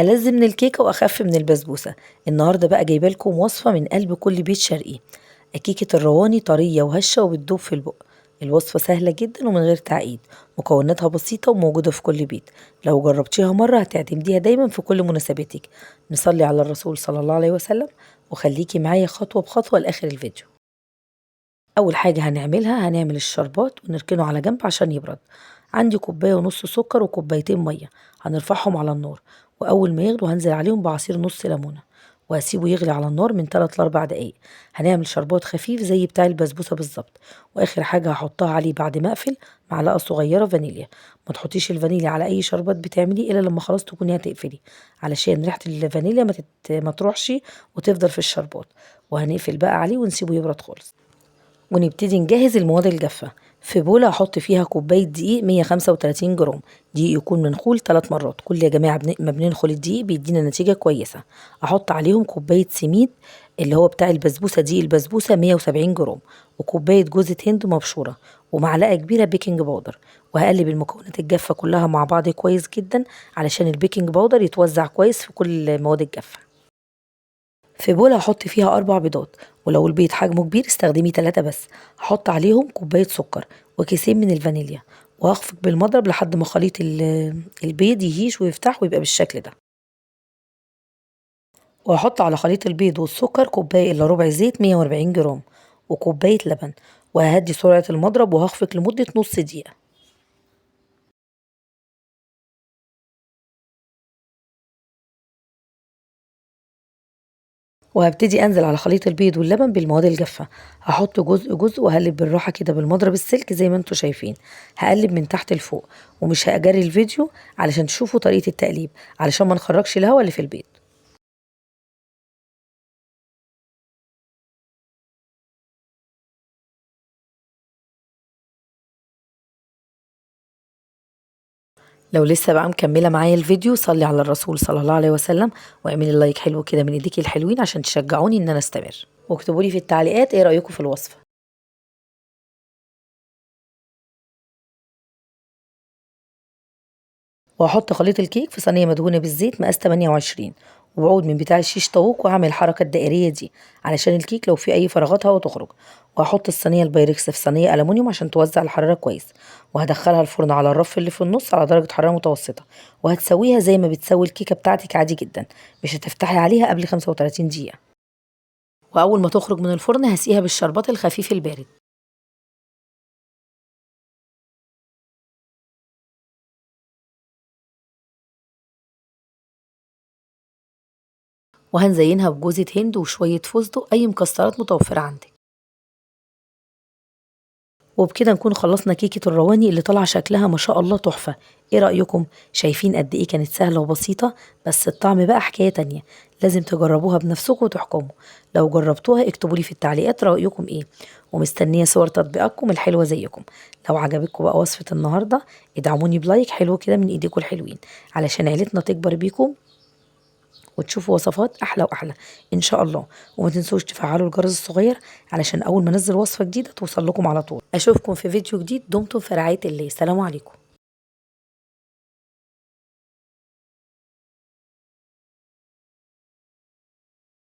ألذ من الكيكة وأخف من البسبوسة. النهاردة بقى جايبة لكم وصفة من قلب كل بيت شرقي. كيكة الرواني طرية وهشة وبتدوب في البق. الوصفة سهلة جدا ومن غير تعقيد، مكوناتها بسيطة وموجودة في كل بيت. لو جربتيها مرة هتعتمديها دايما في كل مناسباتك. نصلي على الرسول صلى الله عليه وسلم وخليكي معايا خطوة بخطوة لآخر الفيديو. أول حاجة هنعملها هنعمل الشربات ونركنه على جنب عشان يبرد. عندي كوباية ونص سكر وكوبايتين مية، هنرفعهم على النار، وأول ما يغلوا هنزل عليهم بعصير نص ليمونة وهسيبه يغلي على النار من 3 ل4 دقايق. هنعمل شربات خفيف زي بتاع البسبوسة بالظبط. وآخر حاجة هحطها عليه بعد ما أقفل معلقة صغيرة فانيليا. ما تحطيش الفانيليا على أي شربات بتعمليه إلا لما خلاص تكوني هتقفلي، علشان ريحة الفانيليا ما تروحش وتفضل في الشربات. وهنقفل بقى عليه ونسيبه يبرد خالص، ونبتدي نجهز المواد الجافة. في بولة هحط فيها كوباية دقيق 135 جرام. دقيق يكون منخول 3 مرات. كل يا جماعة ما بننخل الدقيق بيدينا نتيجة كويسة. احط عليهم كوباية سميد اللي هو بتاع البسبوسة، دقيق البسبوسة 170 جرام، وكوباية جوزة هند مبشورة، ومعلقة كبيرة بيكنج باودر. وهقلب المكونات الجافة كلها مع بعض كويس جدا علشان البيكنج باودر يتوزع كويس في كل المواد الجافة. في بولة هحط فيها 4 بيضات، ولو البيض حجمه كبير استخدمي 3 بس. هحط عليهم كوباية سكر وكيسين من الفانيليا، وهخفق بالمضرب لحد ما خليط البيض يهيش ويفتح ويبقى بالشكل ده. وهحط على خليط البيض والسكر كوباية إلا ربع زيت 140 جرام وكوباية لبن، وههدي سرعة المضرب وهخفق لمدة نص دقيقة. وهبتدي انزل على خليط البيض واللبن بالمواد الجافه. هحط جزء جزء واقلب بالراحه كده بالمضرب السلك زي ما انتوا شايفين. هقلب من تحت لفوق، ومش هاجري الفيديو علشان تشوفوا طريقه التقليب، علشان ما نخرجش الهواء اللي في البيض. لو لسه بقى مكمله معايا الفيديو صلي على الرسول صلى الله عليه وسلم، واعملي لايك حلو كده من ايديكي الحلوين عشان تشجعوني ان انا استمر، واكتبوا لي في التعليقات ايه رايكم في الوصفه. وهحط خليط الكيك في صينية مدهونة بالزيت مقاس 28، وبعود من بتاع الشيش طاووق وهعمل الحركة الدائرية دي علشان الكيك لو في أي فراغات هوا تخرج. وهحط الصينية البايركس في صينية ألمونيوم عشان توزع الحرارة كويس، وهدخلها الفرن على الرف اللي في النص على درجة حرارة متوسطة، وهتسويها زي ما بتسوي الكيكة بتاعتك عادي جدا، مش هتفتحي عليها قبل 35 دقيقة. وأول ما تخرج من الفرن هسقيها بالشربات الخفيف البارد. وهنزينها بجوزة هند وشوية فستق، أي مكسرات متوفرة عندك. وبكده نكون خلصنا كيكة الرواني اللي طالعة شكلها ما شاء الله تحفة. ايه رأيكم؟ شايفين قد ايه كانت سهلة وبسيطة؟ بس الطعم بقى حكاية تانية. لازم تجربوها بنفسكم وتحكموا. لو جربتوها اكتبوا لي في التعليقات رأيكم ايه، ومستنية صور تطبيقاتكم الحلوة زيكم. لو عجبتكم بقى وصفة النهاردة ادعموني بلايك حلو كده من ايديكم الحلوين علشان عيلتنا تكبر بيكم وتشوفوا وصفات احلى واحلى ان شاء الله. وما تنسوش تفعلوا الجرس الصغير علشان اول ما انزل وصفة جديدة توصل لكم على طول. اشوفكم في فيديو جديد. دمتم في رعاية الله. سلام عليكم.